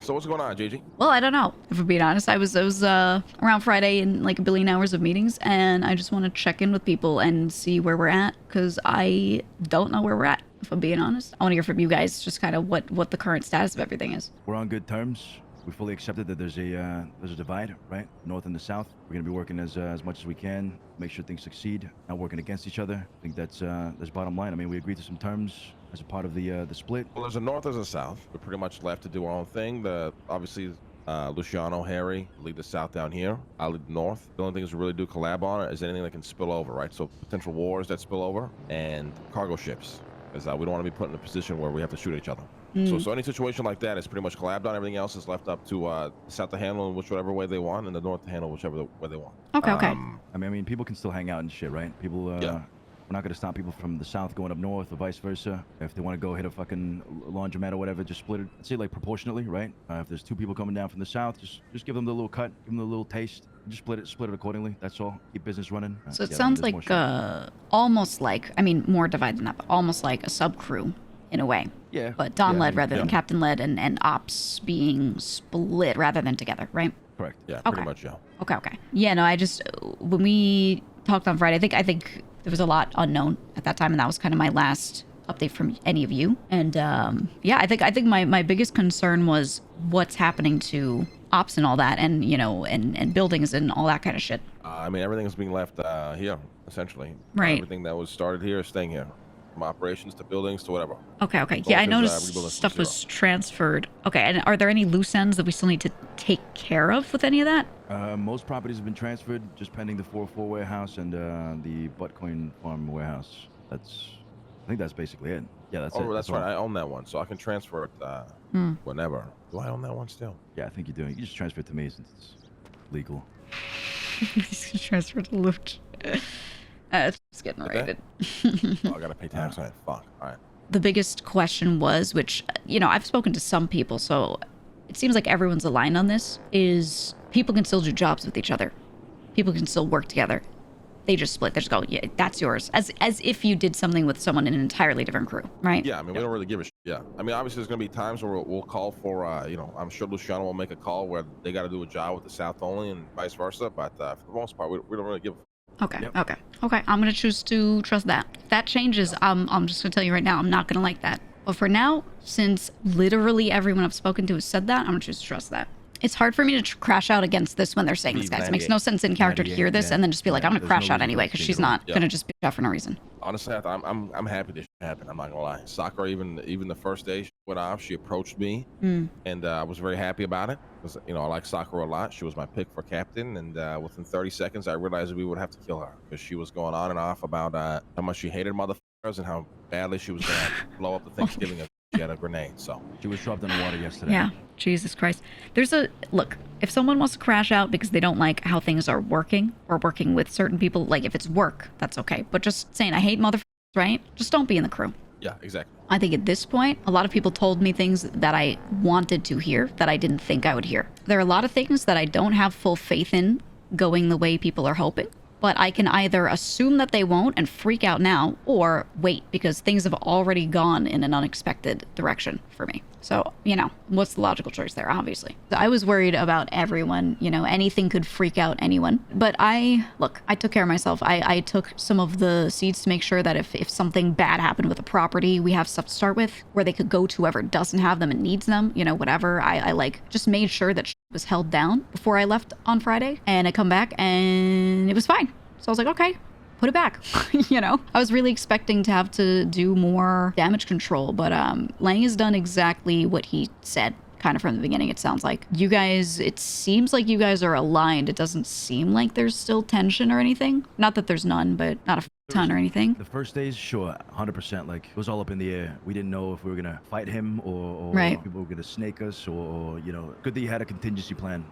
So what's going on, Gigi? Well, I don't know. If I'm being honest, I was around Friday in like a billion hours of meetings, and I just want to check in with people and see where we're at, because I don't know where we're at. If I'm being honest, I want to hear from you guys, just kind of what the current status of everything is. We're on good terms. We fully accepted that there's a divide, right? North and the south. We're gonna be working as much as we can, make sure things succeed, not working against each other. I think that's bottom line. I mean, we agreed to some terms as a part of the split. Well, there's a north, there's a south. We're pretty much left to do our own thing. Obviously, Luciano, Harry lead the south down here. I lead the north. The only things we really do collab on is anything that can spill over, right? So potential wars that spill over and cargo ships, because we don't want to be put in a position where we have to shoot each other. So any situation like that is pretty much collabed on. Everything else is left up to the south to handle in whichever way they want, and the north to handle whichever way they want. Okay, okay. I mean, people can still hang out and shit, right? People, Yeah. We're not going to stop people from the south going up north or vice versa. If they want to go hit a fucking laundromat or whatever, just split it. Say like proportionately, right? If there's 2 people coming down from the south, just give them the little cut, give them the little taste. Just split it accordingly. That's all. Keep business running. So it sounds like almost like, I mean, more divided than that, but almost like a sub crew in a way. Yeah. But Don led rather than yeah. Captain led, and ops being split rather than together, right? Correct. Yeah, Okay. pretty much, yeah. Okay. Yeah, no, when we talked on Friday, I think there was a lot unknown at that time, and that was kind of my last update from any of you. And yeah, I think my biggest concern was what's happening to ops and all that, and and buildings and all that kind of shit. I mean, everything is being left here, essentially. Right. Everything that was started here is staying here, from operations to buildings to whatever. Okay. Both Yeah, I is, noticed rebuilding from stuff zero. was transferred. Okay, and are there any loose ends that we still need to take care of with any of that? Most properties have been transferred, just pending the 404 warehouse and the Buttcoin farm warehouse. I think that's basically it. Yeah, that's it. Oh, that's all. right. I own that one, so I can transfer it whenever. Do I own that one still? Yeah, I think you do. You just transfer it to me since it's legal. He's gonna transfer to loot. It's getting Okay. raided. Oh, I gotta pay tax on it. Fuck. All right. The biggest question was, which, I've spoken to some people, so it seems like everyone's aligned on this, is people can still do jobs with each other. People can still work together. They just split. They just go, yeah, that's yours. As if you did something with someone in an entirely different crew, right? Yeah, I mean, we don't really give a shit. Yeah. I mean, obviously, there's going to be times where we'll call for, I'm sure Luciano will make a call where they got to do a job with the South only and vice versa. But for the most part, we don't really give a Okay, okay. I'm going to choose to trust that. If that changes, I'm just going to tell you right now, I'm not going to like that. But for now, since literally everyone I've spoken to has said that, I'm going to choose to trust that. It's hard for me to crash out against this when they're saying this, guys. It makes no sense in character to hear this and then just be like, I'm going to crash out anyway, because she's not going to just be out for no reason. Honestly, I'm happy this happened. I'm not gonna lie. Sakura, even the first day she went off, she approached me, and I was very happy about it. Because I like Sakura a lot. She was my pick for captain, and within 30 seconds, I realized we would have to kill her because she was going on and off about how much she hated motherfuckers and how badly she was gonna blow up the Thanksgiving. She had a grenade, so she was dropped in the water yesterday. Yeah, Jesus Christ. Look, if someone wants to crash out because they don't like how things are working or working with certain people, like if it's work, that's okay. But just saying, I hate motherfuckers, right? Just don't be in the crew. yeah, exactly. I think at this point, a lot of people told me things that I wanted to hear that I didn't think I would hear. There are a lot of things that I don't have full faith in going the way people are hoping. But I can either assume that they won't and freak out now, or wait, because things have already gone in an unexpected direction for me. So, what's the logical choice there, obviously? I was worried about everyone, anything could freak out anyone. But I took care of myself. I took some of the seeds to make sure that if something bad happened with a property, we have stuff to start with, where they could go to whoever doesn't have them and needs them, whatever. I just made sure that was held down before I left on Friday, and I come back and it was fine. So I was like, okay, put it back. I was really expecting to have to do more damage control, but Lenny has done exactly what he said kind of from the beginning. It sounds like you guys, it seems like you guys are aligned. It doesn't seem like there's still tension or anything. Not that there's none, but not a ton or anything. The first days, sure, 100%. Like, it was all up in the air. We didn't know if we were gonna fight him or Right. people were gonna snake us or good that you had a contingency plan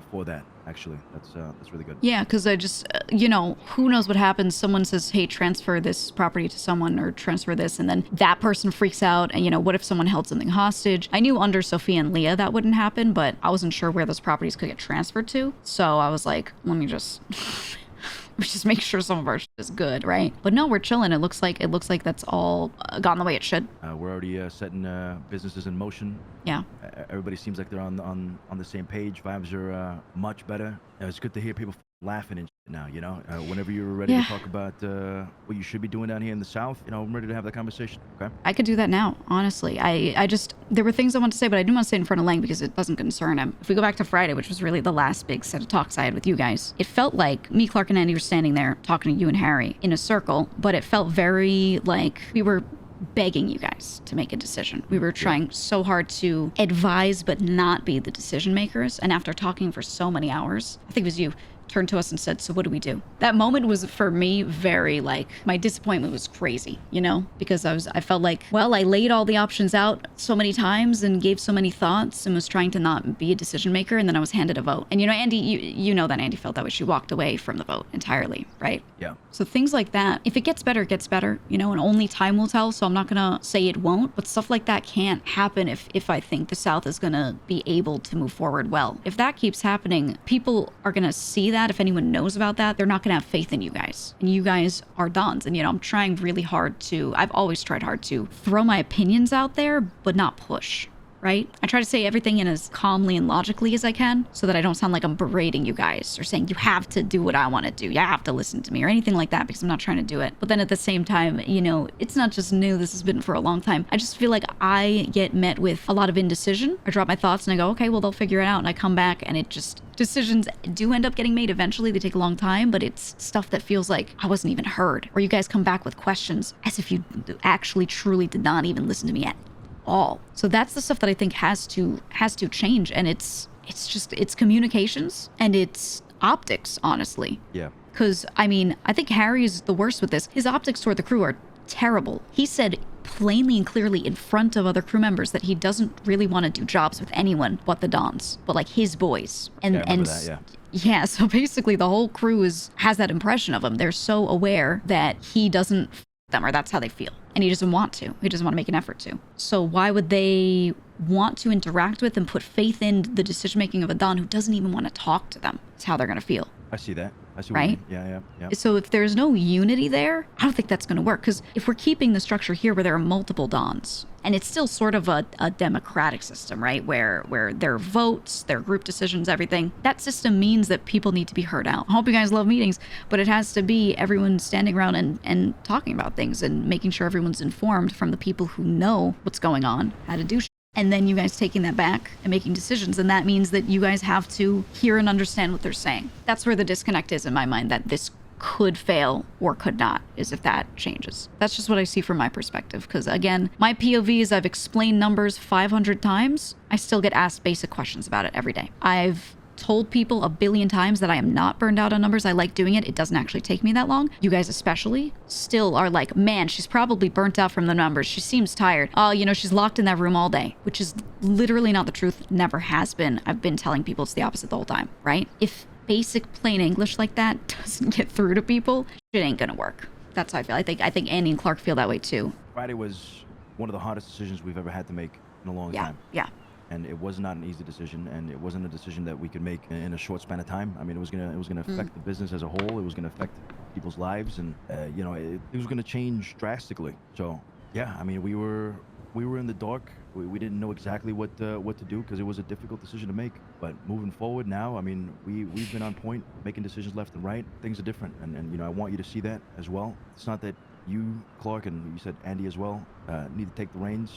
for that. Actually, that's really good. Yeah, because I just, who knows what happens. Someone says, hey, transfer this property to someone or transfer this. And then that person freaks out. And, what if someone held something hostage? I knew under Sophia and Leah that wouldn't happen, but I wasn't sure where those properties could get transferred to. So I was like, let me just We just make sure some of our shit is good, right? But no, we're chilling. It looks like that's all gone the way it should. We're already setting businesses in motion. Yeah. Everybody seems like they're on the same page. Vibes are much better. It's good to hear people laughing and shit now, you know. Whenever you're ready to talk about what you should be doing down here in the South, you know, I'm ready to have that conversation. Okay. I could do that now, honestly. I just, there were things I wanted to say, but I didn't want to say it in front of Lang because it doesn't concern him. If we go back to Friday, which was really the last big set of talks I had with you guys, it felt like me, Clark, and Andy were standing there talking to you and Harry in a circle, but it felt very like we were begging you guys to make a decision. We were trying so hard to advise but not be the decision makers. And after talking for so many hours, I think it was you, turned to us and said, so what do we do? That moment was for me very like, my disappointment was crazy, you know, because I felt like, well, I laid all the options out so many times and gave so many thoughts and was trying to not be a decision maker. And then I was handed a vote. And you know, Andy, you know that Andy felt that way. She walked away from the vote entirely, right? Yeah. So things like that, if it gets better, it gets better, you know, and only time will tell. So I'm not going to say it won't, but stuff like that can't happen if I think the South is going to be able to move forward well. If that keeps happening, people are going to see that. If anyone knows about that, they're not going to have faith in you guys. And you guys are dons. And, you know, I'm trying really hard I've always tried hard to throw my opinions out there, but not push. Right? I try to say everything in as calmly and logically as I can so that I don't sound like I'm berating you guys or saying you have to do what I want to do. You have to listen to me or anything like that because I'm not trying to do it. But then at the same time, you know, it's not just new. This has been for a long time. I just feel like I get met with a lot of indecision. I drop my thoughts and I go, okay, well, they'll figure it out. And I come back and it just, decisions do end up getting made eventually. They take a long time, but it's stuff that feels like I wasn't even heard. Or you guys come back with questions as if you actually truly did not even listen to me at all. So that's the stuff that I think has to change, and it's communications and it's optics, honestly. Yeah. Because I mean, I think Harry's the worst with this. His optics toward the crew are terrible. He said plainly and clearly in front of other crew members that he doesn't really want to do jobs with anyone but the Dons, but like his boys. And yeah, so basically the whole crew has that impression of him. They're so aware that he doesn't f them, or that's how they feel. And he doesn't want to. He doesn't want to make an effort to. So why would they want to interact with and put faith in the decision-making of a Don who doesn't even want to talk to them? It's how they're going to feel. I see that. I see right? What you mean. Yeah. So if there's no unity there, I don't think that's going to work. Because if we're keeping the structure here where there are multiple Dons, and it's still sort of a democratic system, right? Where there are votes, there are group decisions, everything. That system means that people need to be heard out. I hope you guys love meetings, but it has to be everyone standing around and talking about things and making sure everyone's informed from the people who know what's going on, how to do shit. And then you guys taking that back and making decisions. And that means that you guys have to hear and understand what they're saying. That's where the disconnect is in my mind, that this could fail or could not, is if that changes. That's just what I see from my perspective. Because again, my POV is I've explained numbers 500 times. I still get asked basic questions about it every day. I've told people 1 billion times that I am not burned out on numbers. I like doing it. It doesn't actually take me that long. You guys especially still are like, man, she's probably burnt out from the numbers. She seems tired. Oh, you know, she's locked in that room all day, which is literally not the truth. Never has been. I've been telling people it's the opposite the whole time, right? If basic plain English like that doesn't get through to people, it ain't gonna work. That's how I feel. I think Andy and Clark feel that way too. Friday was one of the hardest decisions we've ever had to make in a long time. Yeah. And it was not an easy decision, and it wasn't a decision that we could make in a short span of time. I mean, it was gonna affect the business as a whole. It was gonna affect people's lives, and you know, it was gonna change drastically. So yeah, I mean, we were in the dark. We didn't know exactly what to do because it was a difficult decision to make. But moving forward now, I mean, we've been on point, making decisions left and right. Things are different, and you know, I want you to see that as well. It's not that you, Clark, and you said Andy as well, need to take the reins.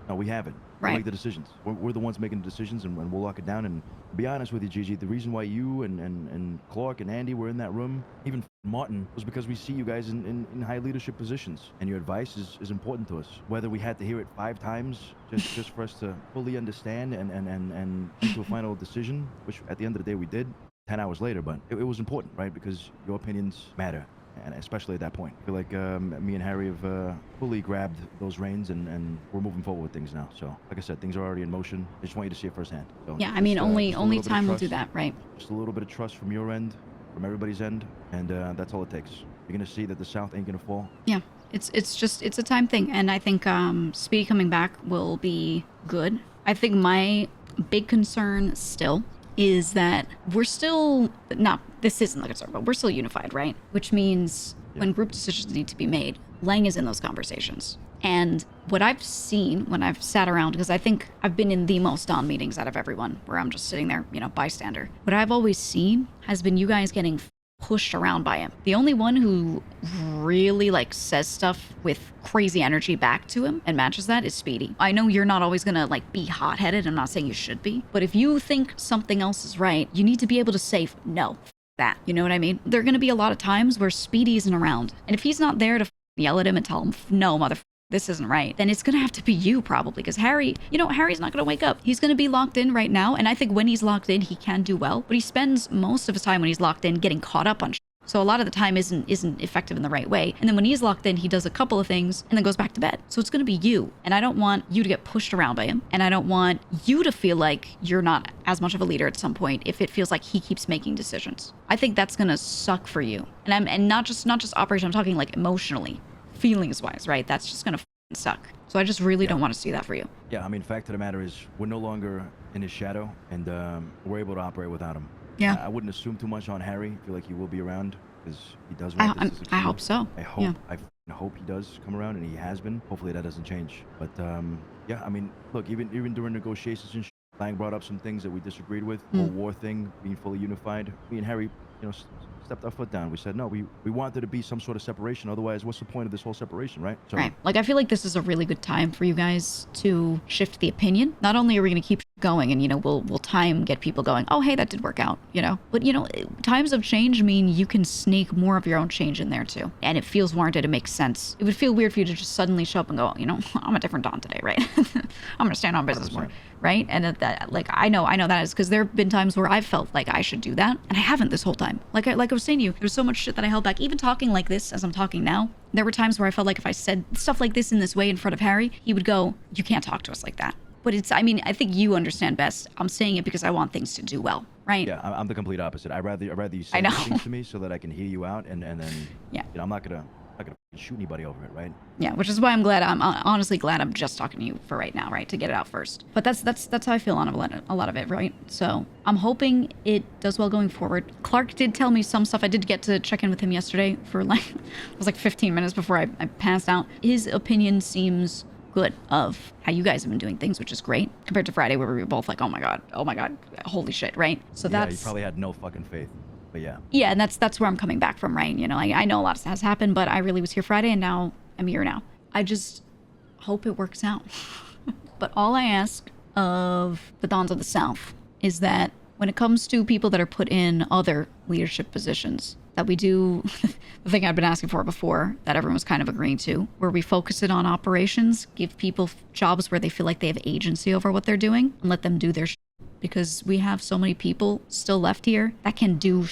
No, we haven't. Right. We'll make the decisions. We're the ones making the decisions, and we'll lock it down. And to be honest with you, Gigi, the reason why you and Clark and Andy were in that room, even Martin, was because we see you guys in high leadership positions, and your advice is important to us. Whether we had to hear it 5 times just for us to fully understand and come to a final decision, which at the end of the day we did 10 hours later, but it was important, right? Because your opinions matter. And especially at that point, I feel like me and Harry have fully grabbed those reins, and we're moving forward with things now. So, like I said, things are already in motion. I just want you to see it firsthand. So yeah, I mean, only time will do that, right? Just a little bit of trust from your end, from everybody's end, and that's all it takes. You're gonna see that the South ain't gonna fall. Yeah, it's a time thing, and I think Speedy coming back will be good. I think my big concern still is that we're still not this isn't the concern, but we're still unified, right? Which means when group decisions need to be made, Lang is in those conversations. And what I've seen when I've sat around, because I think I've been in the most Don meetings out of everyone, where I'm just sitting there, you know, bystander. What I've always seen has been you guys getting pushed around by him. The only one who really like says stuff with crazy energy back to him and matches that is Speedy. I know you're not always gonna like be hot-headed. I'm not saying you should be, but if you think something else is right, you need to be able to say no. That, you know what I mean? There are gonna be a lot of times where Speedy isn't around, and if he's not there to yell at him and tell him no, motherfucker, this isn't right, then it's gonna have to be you probably, because Harry, you know, Harry's not gonna wake up. He's gonna be locked in right now, and I think when he's locked in, he can do well, but he spends most of his time when he's locked in getting caught up on shit. So a lot of the time isn't effective in the right way. And then when he's locked in, he does a couple of things and then goes back to bed. So it's gonna be you. And I don't want you to get pushed around by him. And I don't want you to feel like you're not as much of a leader at some point if it feels like he keeps making decisions. I think that's gonna suck for you. And not just operation, I'm talking like emotionally, feelings wise, right? That's just gonna suck. So I just really don't want to see that for you. Yeah, I mean, fact of the matter is we're no longer in his shadow, and we're able to operate without him. Yeah. I wouldn't assume too much on Harry. I feel like he will be around because he does want this to succeed. I hope so. I hope. I hope he does come around, and he has been. Hopefully that doesn't change. But yeah, I mean, look, even during negotiations and Lang brought up some things that we disagreed with. The whole war thing, being fully unified. Me and Harry, you know, stepped our foot down. We said, no, we want there to be some sort of separation. Otherwise, what's the point of this whole separation, right? So, right. Like, I feel like this is a really good time for you guys to shift the opinion. Not only are we going to keep going and, you know, we'll time get people going, oh, hey, that did work out, you know? But, you know, times of change mean you can sneak more of your own change in there, too. And it feels warranted. It makes sense. It would feel weird for you to just suddenly show up and go, you know, I'm a different Don today, right? I'm going to stand on business 100%. more. Right? And that, like, I know that is because there have been times where I've felt like I should do that, and I haven't this whole time. Like I was saying to you, there's so much shit that I held back. Even talking like this as I'm talking now, there were times where I felt like if I said stuff like this in this way in front of Harry, he would go, you can't talk to us like that. But it's, I mean, I think you understand best. I'm saying it because I want things to do well, right? Yeah, I'm the complete opposite. I'd rather you say things to me so that I can hear you out, and then yeah, you know, I'm not gonna shoot anybody over it, right? Yeah, which is why I'm honestly glad I'm just talking to you for right now, right? To get it out first. But that's how I feel on a lot of it, right? So I'm hoping it does well going forward. Clark did tell me some stuff. I did get to check in with him yesterday for like, it was like 15 minutes before I passed out. His opinion seems good of how you guys have been doing things, which is great compared to Friday where we were both like, oh my god, holy shit, right? So yeah, that's, you probably had no fucking faith. But yeah. Yeah, and that's where I'm coming back from, right? You know, I know a lot has happened, but I really was here Friday, and now I'm here now. I just hope it works out. But all I ask of the Dons of the South is that when it comes to people that are put in other leadership positions, that we do the thing I've been asking for before, that everyone was kind of agreeing to, where we focus it on operations, give people jobs where they feel like they have agency over what they're doing, and let them do their because we have so many people still left here that can do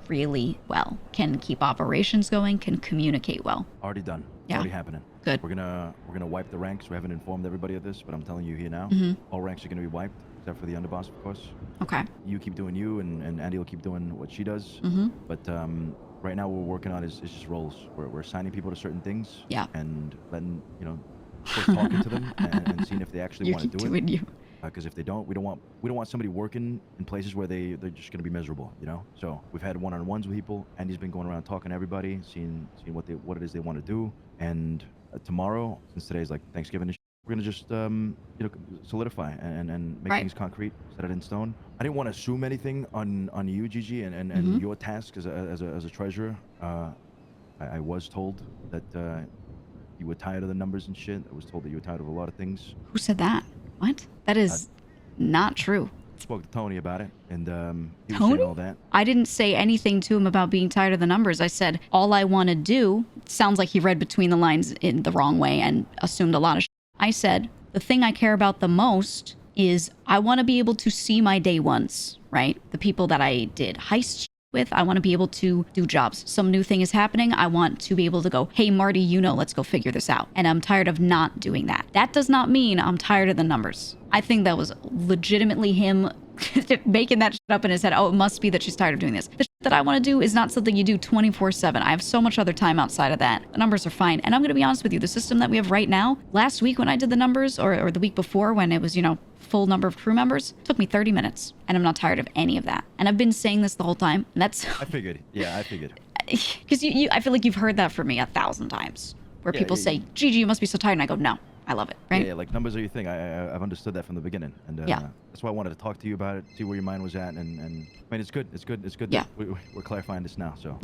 really well, can keep operations going, can communicate well. Already done. Yeah. Already happening. Good. We're gonna wipe the ranks. We haven't informed everybody of this, but I'm telling you here now, all ranks are gonna be wiped except for the underboss, of course. Okay. You keep doing you, and Andy will keep doing what she does. But right now, what we're working on is just roles. We're assigning people to certain things. Yeah. And letting, you know, of course, talking to them and seeing if they actually want to do it. Because if they don't, we don't want somebody working in places where they're just going to be miserable, you know. So we've had one-on-ones with people. Andy's been going around talking to everybody, seeing what it is they want to do. And tomorrow, since today's like Thanksgiving, we're gonna just you know, solidify and make things concrete, set it in stone. I didn't want to assume anything on you, Gigi, and your task as a treasurer. I was told that you were tired of the numbers and shit. I was told that you were tired of a lot of things. Who said that? What? That is not true. Spoke to Tony about it, and he was Tony? saying all that. I didn't say anything to him about being tired of the numbers. I said, all I want to do, sounds like he read between the lines in the wrong way and assumed a lot of shit. I said, the thing I care about the most is I want to be able to see my day ones, right? The people that I did heist with, I want to be able to do jobs. Some new thing is happening. I want to be able to go, hey, Marty, you know, let's go figure this out. And I'm tired of not doing that. That does not mean I'm tired of the numbers. I think that was legitimately him making that shit up in his head. Oh, it must be that she's tired of doing this. The shit that I want to do is not something you do 24/7. I have so much other time outside of that. The numbers are fine. And I'm going to be honest with you, the system that we have right now, last week when I did the numbers, or the week before when it was, you know, full number of crew members, took me 30 minutes. And I'm not tired of any of that. And I've been saying this the whole time. And that's... I figured. Yeah, I figured. Because I feel like you've heard that from me 1,000 times. Where people say, Gigi, you must be so tired. And I go, no, I love it, right? Yeah, like numbers are your thing. I've understood that from the beginning. And that's why I wanted to talk to you about it, see where your mind was at. And I mean, it's good. It's good. It's good Yeah. that we're clarifying this now. So